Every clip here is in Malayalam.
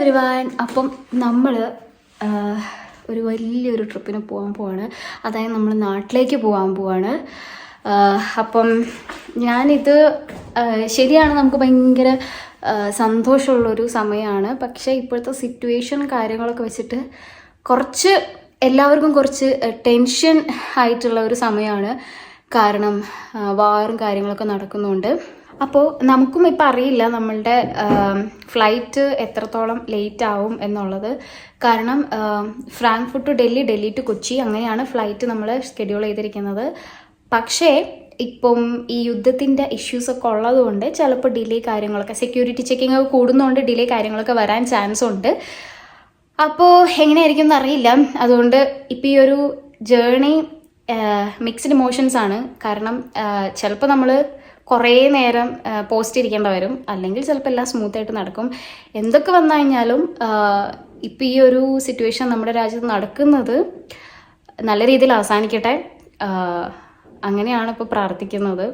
എവരിവൺ. അപ്പം നമ്മൾ ഒരു വലിയൊരു ട്രിപ്പിന് പോകാൻ പോവാണ്. അതായത് നമ്മൾ നാട്ടിലേക്ക് പോകാൻ പോവാണ്. അപ്പം ഞാനിത് ശരിയാണ്, നമുക്ക് ഭയങ്കര സന്തോഷമുള്ളൊരു സമയമാണ്. പക്ഷേ ഇപ്പോഴത്തെ സിറ്റുവേഷൻ കാര്യങ്ങളൊക്കെ വെച്ചിട്ട് എല്ലാവർക്കും കുറച്ച് ടെൻഷൻ ആയിട്ടുള്ള ഒരു സമയമാണ്. കാരണം വാറും കാര്യങ്ങളൊക്കെ നടക്കുന്നുണ്ട്. അപ്പോൾ നമുക്കും ഇപ്പം അറിയില്ല നമ്മളുടെ ഫ്ലൈറ്റ് എത്രത്തോളം ലേറ്റ് ആവും എന്നുള്ളത്. കാരണം Frankfurt to Delhi, Delhi to Kochi, അങ്ങനെയാണ് ഫ്ലൈറ്റ് നമ്മൾ ഷെഡ്യൂൾ ചെയ്തിരിക്കുന്നത്. പക്ഷേ ഇപ്പം ഈ യുദ്ധത്തിൻ്റെ ഇഷ്യൂസൊക്കെ ഉള്ളതുകൊണ്ട് ചിലപ്പോൾ ഡിലേ കാര്യങ്ങളൊക്കെ, സെക്യൂരിറ്റി ചെക്കിങ് ഒക്കെ കൂടുന്നതുകൊണ്ട് ഡിലേ കാര്യങ്ങളൊക്കെ വരാൻ ചാൻസ് ഉണ്ട്. അപ്പോൾ എങ്ങനെയായിരിക്കും എന്നറിയില്ല. അതുകൊണ്ട് ഇപ്പം ഈ ഒരു ജേണി മിക്സ്ഡ് ഇമോഷൻസ് ആണ്. കാരണം ചിലപ്പോൾ നമ്മൾ കുറേ നേരം പോസ്റ്റ് ഇരിക്കേണ്ട വരും, അല്ലെങ്കിൽ ചിലപ്പോൾ എല്ലാം സ്മൂത്തായിട്ട് നടക്കും. എന്തൊക്കെ വന്നു കഴിഞ്ഞാലും ഇപ്പം ഈ ഒരു സിറ്റുവേഷൻ നമ്മുടെ രാജ്യത്ത് നടക്കുന്നത് നല്ല രീതിയിൽ അവസാനിക്കട്ടെ, അങ്ങനെയാണ് ഇപ്പോൾ പ്രാർത്ഥിക്കുന്നത്.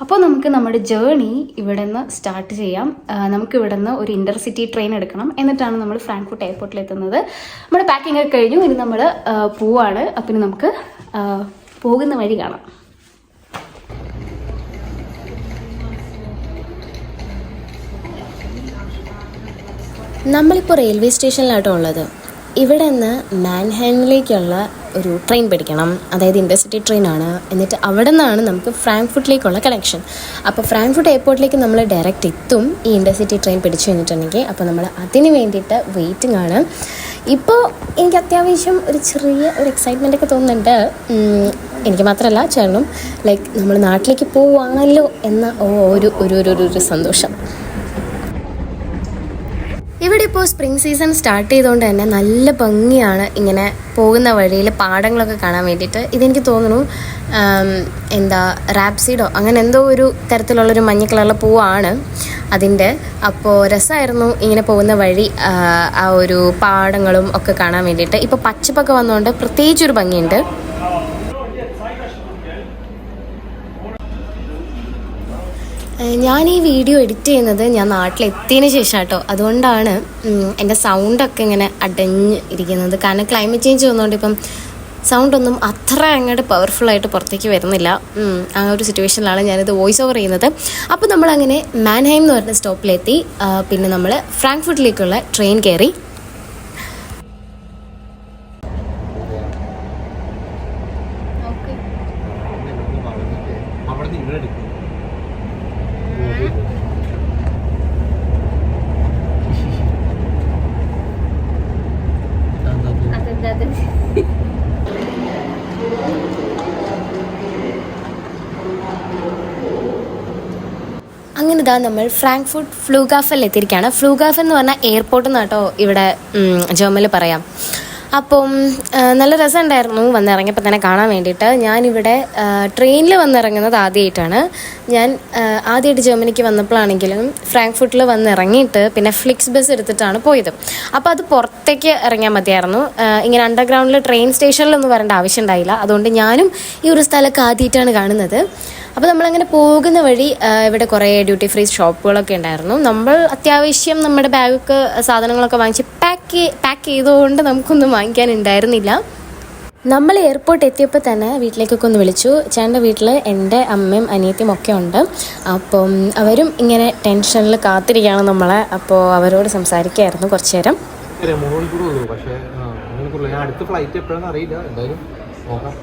അപ്പോൾ നമുക്ക് നമ്മുടെ ജേണി ഇവിടെ നിന്ന് സ്റ്റാർട്ട് ചെയ്യാം. നമുക്ക് ഇവിടെ നിന്ന് ഒരു ഇൻ്റർസിറ്റി ട്രെയിൻ എടുക്കണം. എന്നിട്ടാണ് നമ്മൾ ഫ്രാങ്ക്ഫർട്ട് എയർപോർട്ടിൽ എത്തുന്നത്. നമ്മുടെ പാക്കിംഗ് ഒക്കെ കഴിഞ്ഞു, ഇനി നമ്മൾ പോവാണ്. അപ്പം ഇനി നമുക്ക് പോകുന്ന വഴി കാണാം. നമ്മളിപ്പോൾ റെയിൽവേ സ്റ്റേഷനിലാട്ടോ ഉള്ളത്. ഇവിടെ നിന്ന് മാൻഹൈമിലേക്കുള്ള ഒരു ട്രെയിൻ പിടിക്കണം. അതായത് ഇൻ്റർസിറ്റി ട്രെയിനാണ്. എന്നിട്ട് അവിടെ നിന്നാണ് നമുക്ക് ഫ്രാങ്ക്ഫർട്ടിലേക്കുള്ള കണക്ഷൻ. അപ്പോൾ ഫ്രാങ്ക്ഫർട്ട് എയർപോർട്ടിലേക്ക് നമ്മൾ ഡയറക്റ്റ് എത്തും ഈ ഇൻ്റർസിറ്റി ട്രെയിൻ പിടിച്ചു കഴിഞ്ഞിട്ടുണ്ടെങ്കിൽ. അപ്പോൾ നമ്മൾ അതിന് വേണ്ടിയിട്ട് വെയിറ്റിംഗ് ആണ്. ഇപ്പോൾ എനിക്ക് അത്യാവശ്യം ഒരു ചെറിയ ഒരു എക്സൈറ്റ്മെൻ്റ് ഒക്കെ തോന്നുന്നുണ്ട്. എനിക്ക് മാത്രമല്ല, ചേട്ടനും ലൈക്ക് നമ്മൾ നാട്ടിലേക്ക് പോവുകയാണല്ലോ എന്ന ഒരു സന്തോഷം. ഇവിടെ ഇപ്പോൾ സ്പ്രിംഗ് സീസൺ സ്റ്റാർട്ട് ചെയ്തുകൊണ്ട് തന്നെ നല്ല ഭംഗിയാണ് ഇങ്ങനെ പോകുന്ന വഴിയിൽ പാടങ്ങളൊക്കെ കാണാൻ വേണ്ടിയിട്ട്. ഇതെനിക്ക് തോന്നുന്നു റാപ്സീഡോ അങ്ങനെ എന്തോ ഒരു തരത്തിലുള്ളൊരു മഞ്ഞ കളറുള്ള പൂവാണ് അതിൻ്റെ. അപ്പോൾ രസമായിരുന്നു ഇങ്ങനെ പോകുന്ന വഴി ആ ഒരു പാടങ്ങളും ഒക്കെ കാണാൻ വേണ്ടിയിട്ട്. ഇപ്പോൾ പച്ചപ്പൊക്കെ വന്നുകൊണ്ട് പ്രത്യേകിച്ചൊരു ഭംഗിയുണ്ട്. ഞാൻ ഈ വീഡിയോ എഡിറ്റ് ചെയ്യുന്നത് ഞാൻ നാട്ടിലെത്തിയതിന് ശേഷം കേട്ടോ. അതുകൊണ്ടാണ് എൻ്റെ സൗണ്ടൊക്കെ ഇങ്ങനെ അടഞ്ഞ് ഇരിക്കുന്നത്. കാരണം ക്ലൈമറ്റ് ചേഞ്ച് വന്നുകൊണ്ട് ഇപ്പം സൗണ്ടൊന്നും അത്ര അങ്ങോട്ട് പവർഫുള്ളായിട്ട് പുറത്തേക്ക് വരുന്നില്ല. ആ ഒരു സിറ്റുവേഷനിലാണ് ഞാനിത് വോയിസ് ഓവർ ചെയ്യുന്നത്. അപ്പോൾ നമ്മളങ്ങനെ മാൻഹൈം എന്ന് പറഞ്ഞ സ്റ്റോപ്പിലെത്തി. പിന്നെ നമ്മൾ ഫ്രാങ്ക്ഫർട്ടിലേക്കുള്ള ട്രെയിൻ കയറി. അങ്ങനെ ഇതാ നമ്മൾ ഫ്രാങ്ക്ഫർട്ട് ഫ്ലൂഗാഫനിൽ എത്തിയിരിക്കുകയാണ്. ഫ്ലൂഗാഫൻ എന്ന് പറഞ്ഞാൽ എയർപോർട്ട് എന്നാട്ടോ ഇവിടെ ജർമ്മനിൽ പറയാം. അപ്പം നല്ല രസമുണ്ടായിരുന്നു വന്നിറങ്ങിയപ്പോൾ തന്നെ കാണാൻ വേണ്ടിയിട്ട്. ഞാനിവിടെ ട്രെയിനിൽ വന്നിറങ്ങുന്നത് ആദ്യമായിട്ടാണ്. ഞാൻ ആദ്യമായിട്ട് ജർമ്മനിക്ക് വന്നപ്പോഴാണെങ്കിലും ഫ്രാങ്ക്ഫർട്ടിൽ വന്നിറങ്ങിയിട്ട് പിന്നെ ഫ്ലിക്സ് ബസ് എടുത്തിട്ടാണ് പോയത്. അപ്പോൾ അത് പുറത്തേക്ക് ഇറങ്ങിയാൽ മതിയായിരുന്നു. ഇങ്ങനെ അണ്ടർഗ്രൗണ്ടിൽ ട്രെയിൻ സ്റ്റേഷനിലൊന്നും വരേണ്ട ആവശ്യം ഉണ്ടായില്ല. അതുകൊണ്ട് ഞാനും ഈ ഒരു സ്ഥലമൊക്കെ ആദ്യമായിട്ടാണ് കാണുന്നത്. അപ്പോൾ നമ്മളങ്ങനെ പോകുന്ന വഴി ഇവിടെ കുറേ ഡ്യൂട്ടി ഫ്രീ ഷോപ്പുകളൊക്കെ ഉണ്ടായിരുന്നു. നമ്മൾ അത്യാവശ്യം നമ്മുടെ ബാഗൊക്കെ സാധനങ്ങളൊക്കെ വാങ്ങിച്ച് പാക്ക് ചെയ്തുകൊണ്ട് നമുക്കൊന്നും വാങ്ങിക്കാനുണ്ടായിരുന്നില്ല. നമ്മൾ എയർപോർട്ട് എത്തിയപ്പോൾ തന്നെ വീട്ടിലേക്കൊക്കെ ഒന്ന് വിളിച്ചു. ചേട്ടൻ്റെ വീട്ടിൽ എൻ്റെ അമ്മയും അനിയത്തിയും ഒക്കെ ഉണ്ട്. അപ്പം അവരും ഇങ്ങനെ ടെൻഷനിൽ കാത്തിരിക്കുകയാണ് നമ്മളെ. അപ്പോൾ അവരോട് സംസാരിക്കുകയായിരുന്നു കുറച്ച് നേരം. അടുത്ത ഫ്ലൈറ്റ് എപ്പോഴാണെന്ന് അറിയില്ല, എന്തായാലും നോക്കാം.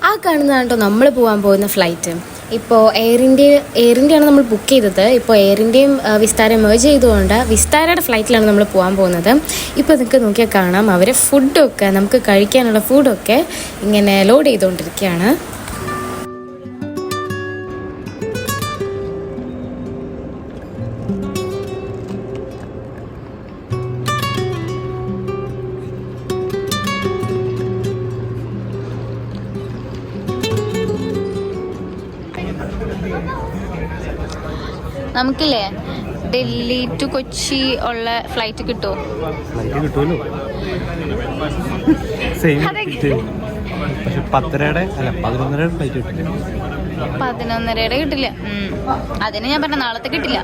ആ കാണുന്നതാണ് കേട്ടോ നമ്മൾ പോകാൻ പോകുന്ന ഫ്ലൈറ്റ്. ഇപ്പോൾ എയർ ഇന്ത്യയാണ് നമ്മൾ ബുക്ക് ചെയ്തത്. ഇപ്പോൾ എയർ ഇന്ത്യയും വിസ്താര മെർജ് ചെയ്തുകൊണ്ട് വിസ്താരയുടെ ഫ്ലൈറ്റിലാണ് നമ്മൾ പോകാൻ പോകുന്നത്. ഇപ്പോൾ നിങ്ങൾക്ക് നോക്കിയാൽ കാണാം, അവർ ഫുഡൊക്കെ നമുക്ക് കഴിക്കാനുള്ള ഫുഡൊക്കെ ഇങ്ങനെ ലോഡ് ചെയ്തുകൊണ്ടിരിക്കുകയാണ്. നമുക്കില്ലേ ഡൽഹി ടു കൊച്ചി ഉള്ള ഫ്ലൈറ്റ് കിട്ടുമോ? ഫ്ലൈറ്റ് കിട്ടുമല്ലോ. സെയിം പക്ഷെ 10:30 അല്ല 11:30 ഫ്ലൈറ്റ് കിട്ടില്ല. 11:30 കിട്ടില്ല. അതിന് ഞാൻ പറഞ്ഞ നാളത്തെ കിട്ടില്ല,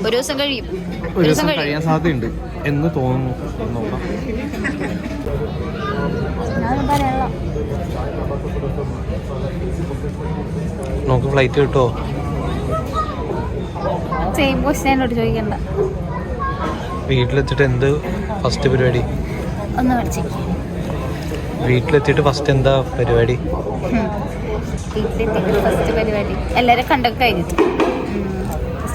ഒരു ദിവസം കഴിയും. ഒരു ദിവസം കഴിയാൻ സാധ്യതയുണ്ട് എന്ന് തോന്നുന്നു. നോക്കാം. നമുക്ക് ഫ്ലൈറ്റ് കിട്ടുമോ? സെയിം ക്വസ്റ്റ്യൻ എന്നോട് ചോദിക്കണ്ട. വീട്ടിലെത്തിയിട്ട് എന്ത് ഫസ്റ്റ് പരിപാടി? ഒന്ന് പഠിച്ചേ. വീട്ടിലെത്തിയിട്ട് ഫസ്റ്റ് എന്താ പരിപാടി? വീട്ടിലെത്തിയിട്ട് ഫസ്റ്റ് പരിപാടി എല്ലാവരും കണ്ടൊക്കെ കഴിഞ്ഞിട്ട്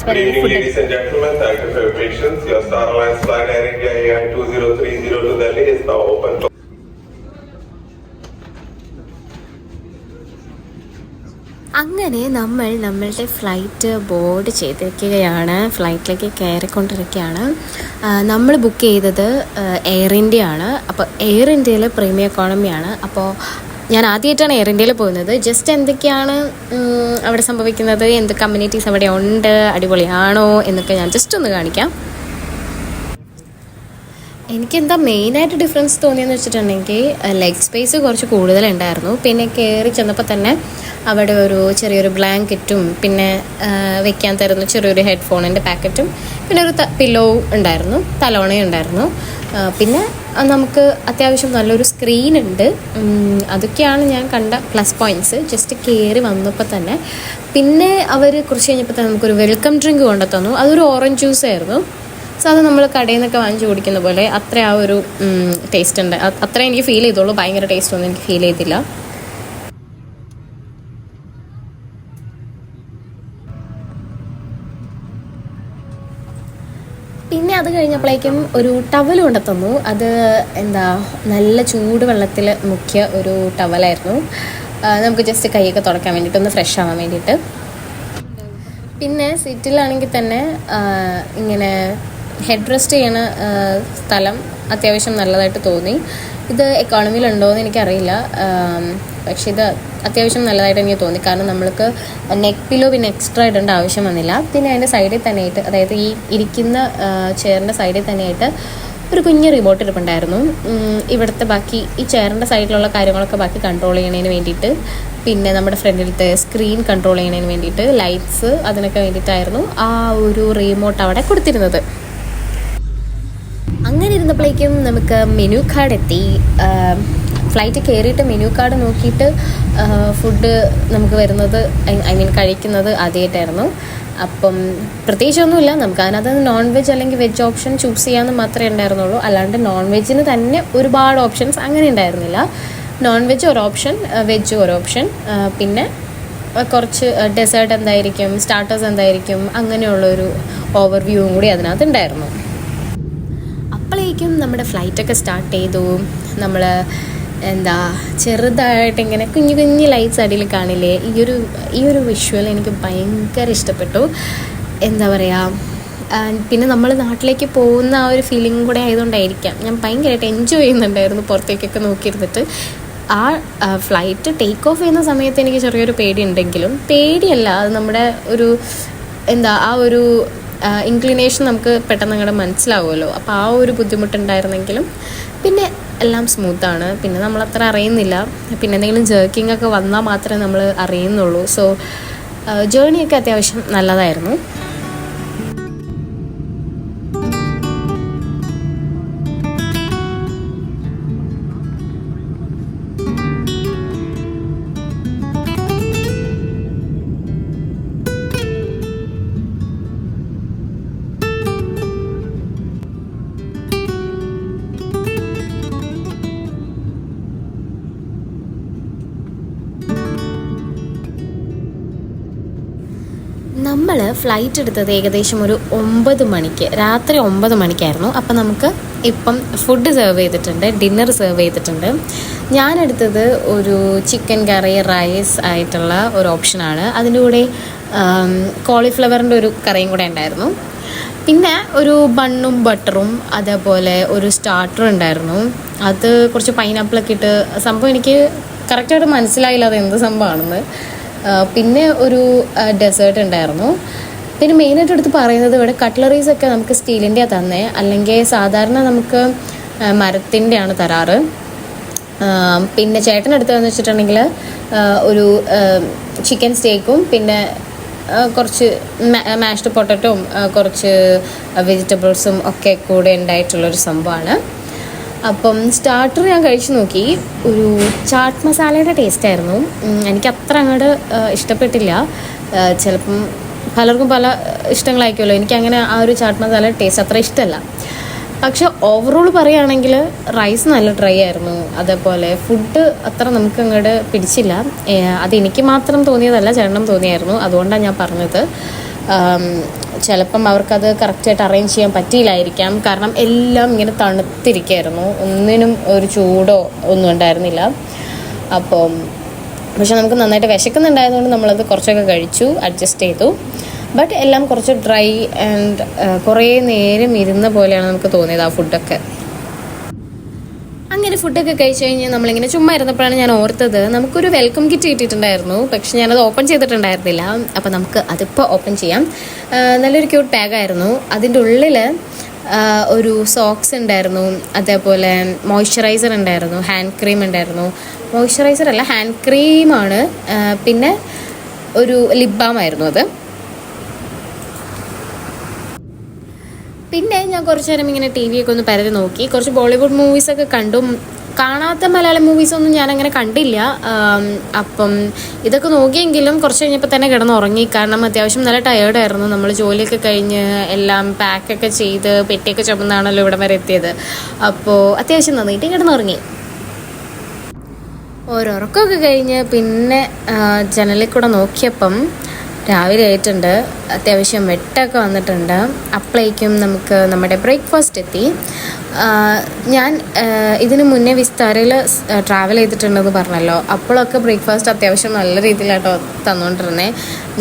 Ladies and gentlemen, thank you for your patience. Your Star Alliance flight Air India AI 2030 to Delhi is now open. അങ്ങനെ നമ്മളുടെ ഫ്ലൈറ്റ് ബോർഡ് ചെയ്തിരിക്കുകയാണ്. ഫ്ലൈറ്റിലേക്ക് കയറിക്കൊണ്ടിരിക്കുകയാണ്. നമ്മൾ ബുക്ക് ചെയ്തത് എയർ ഇന്ത്യ ആണ്. അപ്പോൾ എയർ ഇന്ത്യയിൽ പ്രീമിയം എക്കോണമിയാണ്. അപ്പോൾ ഞാൻ ആദ്യമായിട്ടാണ് എയർ ഇന്ത്യയിൽ പോകുന്നത്. ജസ്റ്റ് എന്തൊക്കെയാണ് അവിടെ സംഭവിക്കുന്നത്, എന്ത് കമ്മ്യൂണിറ്റീസ് അവിടെ ഉണ്ട്, അടിപൊളിയാണോ എന്നൊക്കെ ഞാൻ ജസ്റ്റ് ഒന്ന് കാണിക്കാം. എനിക്കെന്താ മെയിനായിട്ട് ഡിഫറൻസ് തോന്നിയെന്ന് വെച്ചിട്ടുണ്ടെങ്കിൽ ലെഗ് സ്പേസ് കുറച്ച് കൂടുതലുണ്ടായിരുന്നു. പിന്നെ കയറി ചെന്നപ്പോൾ തന്നെ അവിടെ ഒരു ചെറിയൊരു ബ്ലാങ്കറ്റും പിന്നെ വെക്കാൻ തരുന്ന ചെറിയൊരു ഹെഡ്ഫോണിൻ്റെ പാക്കറ്റും പിന്നെ ഒരു പില്ലോ ഉണ്ടായിരുന്നു, തലോണയും ഉണ്ടായിരുന്നു. പിന്നെ നമുക്ക് അത്യാവശ്യം നല്ലൊരു സ്ക്രീൻ ഉണ്ട്. അതൊക്കെയാണ് ഞാൻ കണ്ട പ്ലസ് പോയിൻറ്റ്സ് ജസ്റ്റ് കയറി വന്നപ്പോൾ തന്നെ. പിന്നെ അവർ കുറച്ച് കഴിഞ്ഞപ്പോൾ തന്നെ നമുക്കൊരു വെൽക്കം ഡ്രിങ്ക് കൊണ്ടു തന്നു. അതൊരു ഓറഞ്ച് ജ്യൂസ് ആയിരുന്നു. സോ അത് നമ്മൾ കടയിൽ നിന്നൊക്കെ വാങ്ങിച്ച് കുടിക്കുന്ന പോലെ അത്ര ആ ഒരു ടേസ്റ്റ് ഉണ്ട്. അത്ര എനിക്ക് ഫീൽ ചെയ്തോളൂ. ഭയങ്കര ടേസ്റ്റ് ഒന്നും എനിക്ക് ഫീൽ ചെയ്തില്ല. പിന്നെ അത് കഴിഞ്ഞപ്പോഴേക്കും ഒരു ടവൽ കൊണ്ട് തന്നു. അത് നല്ല ചൂട് വെള്ളത്തിൽ മുക്കിയ ഒരു ടവലായിരുന്നു. നമുക്ക് ജസ്റ്റ് കൈയൊക്കെ തുടക്കാൻ വേണ്ടിയിട്ട്, ഒന്ന് ഫ്രഷ് ആവാൻ വേണ്ടിയിട്ട്. പിന്നെ സീറ്റിലാണെങ്കിൽ തന്നെ ഇങ്ങനെ ഹെഡ് റെസ്റ്റ് ചെയ്യണ സ്ഥലം അത്യാവശ്യം നല്ലതായിട്ട് തോന്നി. ഇത് എക്കോണമിയിലുണ്ടോ എന്ന് എനിക്കറിയില്ല, പക്ഷേ ഇത് അത്യാവശ്യം നല്ലതായിട്ട് എനിക്ക് തോന്നി. കാരണം നമ്മൾക്ക് നെക്ക് പില്ലോ പിന്നെ എക്സ്ട്രാ ഇടേണ്ട ആവശ്യം വന്നില്ല. പിന്നെ അതിൻ്റെ സൈഡിൽ തന്നെയായിട്ട്, അതായത് ഈ ഇരിക്കുന്ന ചെയറിൻ്റെ സൈഡിൽ തന്നെയായിട്ട് ഒരു കുഞ്ഞ് റിമോട്ട് ഇരിപ്പുണ്ടായിരുന്നു. ഇവിടുത്തെ ബാക്കി ഈ ചെയറിൻ്റെ സൈഡിലുള്ള കാര്യങ്ങളൊക്കെ ബാക്കി കൺട്രോൾ ചെയ്യണതിന് വേണ്ടിയിട്ട്, പിന്നെ നമ്മുടെ ഫ്രണ്ടിലത്തെ സ്ക്രീൻ കൺട്രോൾ ചെയ്യണതിന് വേണ്ടിയിട്ട്, ലൈറ്റ്സ് അതിനൊക്കെ വേണ്ടിയിട്ടായിരുന്നു ആ ഒരു റിമോട്ട് അവിടെ കൊടുത്തിരുന്നത്. അങ്ങനെ ഇരുന്നപ്പോഴേക്കും നമുക്ക് മെനു കാർഡ് എത്തി. ഫ്ലൈറ്റ് കയറിയിട്ട് മെനു കാർഡ് നോക്കിയിട്ട് ഫുഡ് നമുക്ക് വരുന്നത്, ഐ മീൻ കഴിക്കുന്നത് ആദ്യമായിട്ടായിരുന്നു. അപ്പം പ്രത്യേകിച്ചൊന്നുമില്ല, നമുക്ക് അതിനകത്ത് നോൺ വെജ് അല്ലെങ്കിൽ വെജ് ഓപ്ഷൻ ചൂസ് ചെയ്യാമെന്ന് മാത്രമേ ഉണ്ടായിരുന്നുള്ളൂ. അല്ലാണ്ട് നോൺ വെജിന് തന്നെ ഒരുപാട് ഓപ്ഷൻസ് അങ്ങനെ ഉണ്ടായിരുന്നില്ല. നോൺ വെജ് ഒരു ഓപ്ഷൻ, വെജ് ഒരു ഓപ്ഷൻ, പിന്നെ കുറച്ച് ഡെസേർട്ട് എന്തായിരിക്കും, സ്റ്റാർട്ടേഴ്സ് എന്തായിരിക്കും, അങ്ങനെയുള്ളൊരു ഓവർവ്യൂവും കൂടി അതിനകത്ത് ഉണ്ടായിരുന്നു. അപ്പോഴേക്കും നമ്മുടെ ഫ്ലൈറ്റൊക്കെ സ്റ്റാർട്ട് ചെയ്തു. നമ്മൾ ചെറുതായിട്ട് ഇങ്ങനെ കുഞ്ഞു കുഞ്ഞു ലൈറ്റ്സ് അടിയിൽ കാണില്ലേ, ഈ ഒരു വിഷ്വൽ എനിക്ക് ഭയങ്കര ഇഷ്ടപ്പെട്ടു. എന്താ പറയുക, പിന്നെ നമ്മൾ നാട്ടിലേക്ക് പോകുന്ന ആ ഒരു ഫീലിംഗ് കൂടെ ആയതുകൊണ്ടായിരിക്കാം ഞാൻ ഭയങ്കരമായിട്ട് എൻജോയ് ചെയ്യുന്നുണ്ടായിരുന്നു പുറത്തേക്കൊക്കെ നോക്കിയിരുന്നിട്ട്. ആ ഫ്ലൈറ്റ് ടേക്ക് ഓഫ് ചെയ്യുന്ന സമയത്ത് എനിക്ക് ചെറിയൊരു പേടി ഉണ്ടെങ്കിലും, പേടിയല്ല, അത് നമ്മുടെ ഒരു ആ ഒരു ഇൻക്ലിനേഷൻ നമുക്ക് പെട്ടെന്ന് അങ്ങോട്ട് മനസ്സിലാവുമല്ലോ. അപ്പോൾ ആ ഒരു ബുദ്ധിമുട്ടുണ്ടായിരുന്നെങ്കിലും പിന്നെ എല്ലാം സ്മൂത്താണ്. പിന്നെ നമ്മളത്ര അറിയുന്നില്ല. പിന്നെ എന്തെങ്കിലും ജേർക്കിംഗ് ഒക്കെ വന്നാൽ മാത്രമേ നമ്മൾ അറിയുന്നുള്ളൂ. സോ ജേർണിയൊക്കെ അത്യാവശ്യം നല്ലതായിരുന്നു. നമ്മൾ ഫ്ലൈറ്റ് എടുത്തത് ഏകദേശം ഒരു 9 മണിക്ക്, രാത്രി 9 മണിക്കായിരുന്നു. അപ്പം നമുക്ക് ഇപ്പം ഫുഡ് സെർവ് ചെയ്തിട്ടുണ്ട്, ഡിന്നർ സെർവ് ചെയ്തിട്ടുണ്ട്. ഞാനെടുത്തത് ഒരു ചിക്കൻ കറി റൈസ് ആയിട്ടുള്ള ഒരു ഓപ്ഷനാണ്. അതിൻ്റെ കൂടെ കോളിഫ്ലവറിൻ്റെ ഒരു കറിയും കൂടെ ഉണ്ടായിരുന്നു. പിന്നെ ഒരു ബണ്ണും ബട്ടറും അതേപോലെ ഒരു സ്റ്റാർട്ടർ ഉണ്ടായിരുന്നു. അത് കുറച്ച് പൈനാപ്പിളൊക്കെ ഇട്ട് സംഭവം എനിക്ക് കറക്റ്റായിട്ട് മനസ്സിലായില്ല അത് എന്ത് സംഭവമാണെന്ന്. പിന്നെ ഒരു ഡെസേർട്ട് ഉണ്ടായിരുന്നു. പിന്നെ മെയിനായിട്ട് എടുത്ത് പറയുന്നത് ഇവിടെ കട്ട്ലറീസ് ഒക്കെ നമുക്ക് സ്റ്റീലിൻ്റെയാണ് തന്നെ, അല്ലെങ്കിൽ സാധാരണ നമുക്ക് മരത്തിൻ്റെയാണ് തരാറ്. പിന്നെ ചേട്ടനെടുത്തതെന്ന് വെച്ചിട്ടുണ്ടെങ്കിൽ ഒരു ചിക്കൻ സ്റ്റേക്കും പിന്നെ കുറച്ച് മാഷ്ഡ് പൊട്ടറ്റോയും കുറച്ച് വെജിറ്റബിൾസും ഒക്കെ കൂടെ ഉണ്ടായിട്ടുള്ളൊരു സംഭവമാണ്. അപ്പം സ്റ്റാർട്ടർ ഞാൻ കഴിച്ചു നോക്കി. ഒരു ചാട്ട് മസാലയുടെ ടേസ്റ്റായിരുന്നു. എനിക്ക് അത്ര അങ്ങോട്ട് ഇഷ്ടപ്പെട്ടില്ല. ചിലപ്പം പലർക്കും പല ഇഷ്ടങ്ങളായിരിക്കുമല്ലോ. എനിക്കങ്ങനെ ആ ഒരു ചാട്ട് മസാല ടേസ്റ്റ് അത്ര ഇഷ്ടമല്ല. പക്ഷെ ഓവറോൾ പറയുകയാണെങ്കിൽ റൈസ് നല്ല ഡ്രൈ ആയിരുന്നു. അതേപോലെ ഫുഡ് അത്ര നമുക്ക് അങ്ങോട്ട് പിടിച്ചില്ല. അതെനിക്ക് മാത്രം തോന്നിയതല്ല, ചേട്ടനും തോന്നിയായിരുന്നു. അതുകൊണ്ടാണ് ഞാൻ പറഞ്ഞത്. ചിലപ്പം അവർക്കത് കറക്റ്റായിട്ട് അറേഞ്ച് ചെയ്യാൻ പറ്റിയില്ലായിരിക്കാം. കാരണം എല്ലാം ഇങ്ങനെ തണുത്തിരിക്കുകയായിരുന്നു, ഒന്നിനും ഒരു ചൂടോ ഒന്നും ഉണ്ടായിരുന്നില്ല. അപ്പം പക്ഷെ നമുക്ക് നന്നായിട്ട് വിശക്കുന്നുണ്ടായതുകൊണ്ട് നമ്മളത് കുറച്ചൊക്കെ കഴിച്ചു, അഡ്ജസ്റ്റ് ചെയ്തു. ബട്ട് എല്ലാം കുറച്ച് ഡ്രൈ ആൻഡ് കുറേ നേരം ഇരുന്ന പോലെയാണ് നമുക്ക് തോന്നിയത് ആ ഫുഡൊക്കെ. അങ്ങനെ ഫുഡൊക്കെ കഴിച്ച് കഴിഞ്ഞ് നമ്മളിങ്ങനെ ചുമ്മാ ഇരുന്നപ്പോഴാണ് ഞാൻ ഓർത്തത് നമുക്കൊരു വെൽക്കം കിറ്റ് കിട്ടിയിട്ടുണ്ടായിരുന്നു. പക്ഷെ ഞാനത് ഓപ്പൺ ചെയ്തിട്ടുണ്ടായിരുന്നില്ല. അപ്പോൾ നമുക്ക് അതിപ്പോൾ ഓപ്പൺ ചെയ്യാം. നല്ലൊരു ക്യൂട്ട് ബാഗായിരുന്നു. അതിൻ്റെ ഉള്ളിൽ ഒരു സോക്സ് ഉണ്ടായിരുന്നു, അതേപോലെ മോയ്സ്ചറൈസർ ഉണ്ടായിരുന്നു, ഹാൻഡ് ക്രീം ഉണ്ടായിരുന്നു. മോയ്സ്ചറൈസർ അല്ല, ഹാൻഡ് ക്രീമാണ്. പിന്നെ ഒരു ലിപ് ബാം ആയിരുന്നു അത്. പിന്നെ ഞാൻ കുറച്ച് നേരം ഇങ്ങനെ ടി വിയൊക്കെ ഒന്ന് പരതി നോക്കി. കുറച്ച് ബോളിവുഡ് മൂവീസൊക്കെ കണ്ടു. കാണാത്ത മലയാളം മൂവീസൊന്നും ഞാനങ്ങനെ കണ്ടില്ല. അപ്പം ഇതൊക്കെ നോക്കിയെങ്കിലും കുറച്ച് കഴിഞ്ഞപ്പോൾ തന്നെ കിടന്നുറങ്ങി. കാരണം അത്യാവശ്യം നല്ല ടയേർഡായിരുന്നു. നമ്മൾ ജോലിയൊക്കെ കഴിഞ്ഞ് എല്ലാം പാക്കൊക്കെ ചെയ്ത് പെട്ടിയൊക്കെ ചുമന്നാണല്ലോ ഇവിടം വരെ എത്തിയത്. അപ്പോൾ അത്യാവശ്യം നന്നായിട്ട് കിടന്നുറങ്ങി. ഓരോറക്കമൊക്കെ കഴിഞ്ഞ് പിന്നെ ജനലിൽ കൂടെ നോക്കിയപ്പം രാവിലെ ആയിട്ടുണ്ട്. അത്യാവശ്യം വെട്ടമൊക്കെ വന്നിട്ടുണ്ട്. അപ്പോഴേക്കും നമുക്ക് നമ്മുടെ ബ്രേക്ക്ഫാസ്റ്റ് എത്തി. ഞാൻ ഇതിന് മുന്നേ വിസ്താരയിൽ ട്രാവൽ ചെയ്തിട്ടുണ്ടെന്ന് പറഞ്ഞല്ലോ. അപ്പോഴൊക്കെ ബ്രേക്ക്ഫാസ്റ്റ് അത്യാവശ്യം നല്ല രീതിയിലാട്ടോ തന്നുകൊണ്ടിരുന്നത്.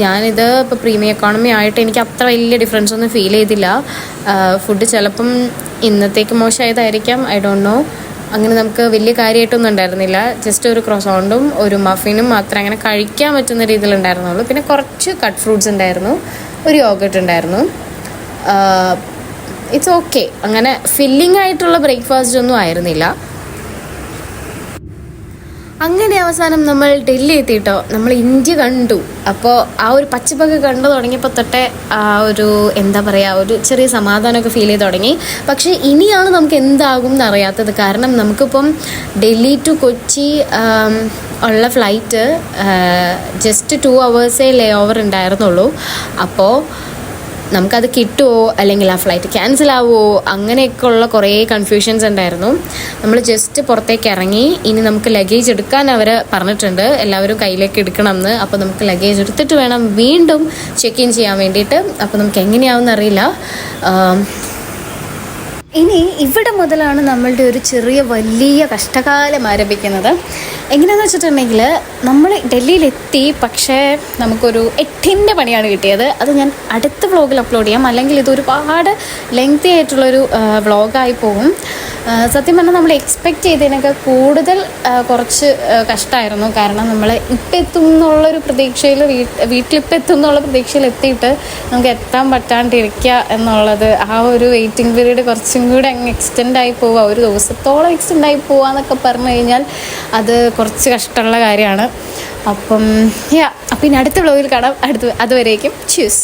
ഞാനിത് ഇപ്പോൾ പ്രീമിയം എക്കോണമി ആയിട്ട് എനിക്ക് അത്ര വലിയ ഡിഫറൻസ് ഒന്നും ഫീൽ ചെയ്തില്ല. ഫുഡ് ചിലപ്പം ഇന്നത്തേക്ക് മോശമായതായിരിക്കാം, ഐ ഡോണ്ട് നോ. അങ്ങനെ നമുക്ക് വലിയ കാര്യമായിട്ടൊന്നും ഉണ്ടായിരുന്നില്ല. ജസ്റ്റ് ഒരു ക്രോസോണ്ടും ഒരു മഫിനും മാത്രമേ അങ്ങനെ കഴിക്കാൻ പറ്റുന്ന രീതിയിലുണ്ടായിരുന്നുള്ളൂ. പിന്നെ കുറച്ച് കട്ട് ഫ്രൂട്ട്സ് ഉണ്ടായിരുന്നു, ഒരു യോഗട്ട് ഉണ്ടായിരുന്നു. It's okay. അങ്ങനെ ഫില്ലിംഗ് ആയിട്ടുള്ള ബ്രേക്ക്ഫാസ്റ്റ് ഒന്നും ആയിരുന്നില്ല. അങ്ങനെ അവസാനം നമ്മൾ ഡൽഹി എത്തിയിട്ടോ. നമ്മൾ ഇന്ത്യ കണ്ടു. അപ്പോൾ ആ ഒരു പച്ചപ്പൊക്കെ കണ്ടു തുടങ്ങിയപ്പോൾ തൊട്ടേ ആ ഒരു എന്താ പറയുക, ഒരു ചെറിയ സമാധാനമൊക്കെ ഫീൽ ചെയ്ത് തുടങ്ങി. പക്ഷേ ഇനിയാണ് നമുക്ക് എന്താകും എന്നറിയാത്തത്. കാരണം നമുക്കിപ്പം ഡൽഹി ടു കൊച്ചി ഉള്ള ഫ്ലൈറ്റ് ജസ്റ്റ് 2 hours ലേ ഓവർ ഉണ്ടായിരുന്നുള്ളൂ. അപ്പോൾ നമുക്കത് കിട്ടുമോ അല്ലെങ്കിൽ ആ ഫ്ലൈറ്റ് ക്യാൻസൽ ആവുമോ അങ്ങനെയൊക്കെ ഉള്ള കുറേ കൺഫ്യൂഷൻസ് ഉണ്ടായിരുന്നു. നമ്മൾ ജസ്റ്റ് പുറത്തേക്ക് ഇറങ്ങി. ഇനി നമുക്ക് ലഗേജ് എടുക്കാൻ അവർ പറഞ്ഞിട്ടുണ്ട്, എല്ലാവരും കയ്യിലേക്ക് എടുക്കണം എന്ന്. അപ്പോൾ നമുക്ക് ലഗേജ് എടുത്തിട്ട് വേണം വീണ്ടും ചെക്ക് ഇൻ ചെയ്യാൻ വേണ്ടിയിട്ട്. അപ്പോൾ നമുക്ക് എങ്ങനെയാവും എന്നറിയില്ല. ഇനി ഇവിടെ മുതലാണ് നമ്മളുടെ ഒരു ചെറിയ വലിയ കഷ്ടകാലം ആരംഭിക്കുന്നത്. എങ്ങനെയാണെന്ന് വെച്ചിട്ടുണ്ടെങ്കിൽ നമ്മൾ ഡൽഹിയിലെത്തി, പക്ഷേ നമുക്കൊരു 8ൻ്റെ പണിയാണ് കിട്ടിയത്. അത് ഞാൻ അടുത്ത വ്ളോഗിൽ അപ്ലോഡ് ചെയ്യാം, അല്ലെങ്കിൽ ഇത് ഒരുപാട് ലെങ്തി ആയിട്ടുള്ളൊരു വ്ളോഗായി പോകും. സത്യം പറഞ്ഞാൽ നമ്മൾ എക്സ്പെക്റ്റ് ചെയ്തതിനൊക്കെ കൂടുതൽ കുറച്ച് കഷ്ടമായിരുന്നു. കാരണം നമ്മൾ ഇപ്പം എത്തും എന്നുള്ളൊരു പ്രതീക്ഷയിൽ വീട്ടിലിപ്പം എത്തും എന്നുള്ള പ്രതീക്ഷയിൽ എത്തിയിട്ട് നമുക്ക് എത്താൻ പറ്റാണ്ടിരിക്കുക എന്നുള്ളത്, ആ ഒരു വെയിറ്റിംഗ് പീരീഡ് കുറച്ചും കൂടെ അങ്ങ് എക്സ്റ്റെൻഡ് ആയി പോവുക, ഒരു ദിവസത്തോളം എക്സ്റ്റെൻഡ് ആയി പോവുക എന്നൊക്കെ പറഞ്ഞു കഴിഞ്ഞാൽ അത് കുറച്ച് കഷ്ടമുള്ള കാര്യമാണ്. അപ്പം ഇനി അടുത്ത വ്ളോഗിൽ കാണാം. അതുവരേക്കും ചൂസ്.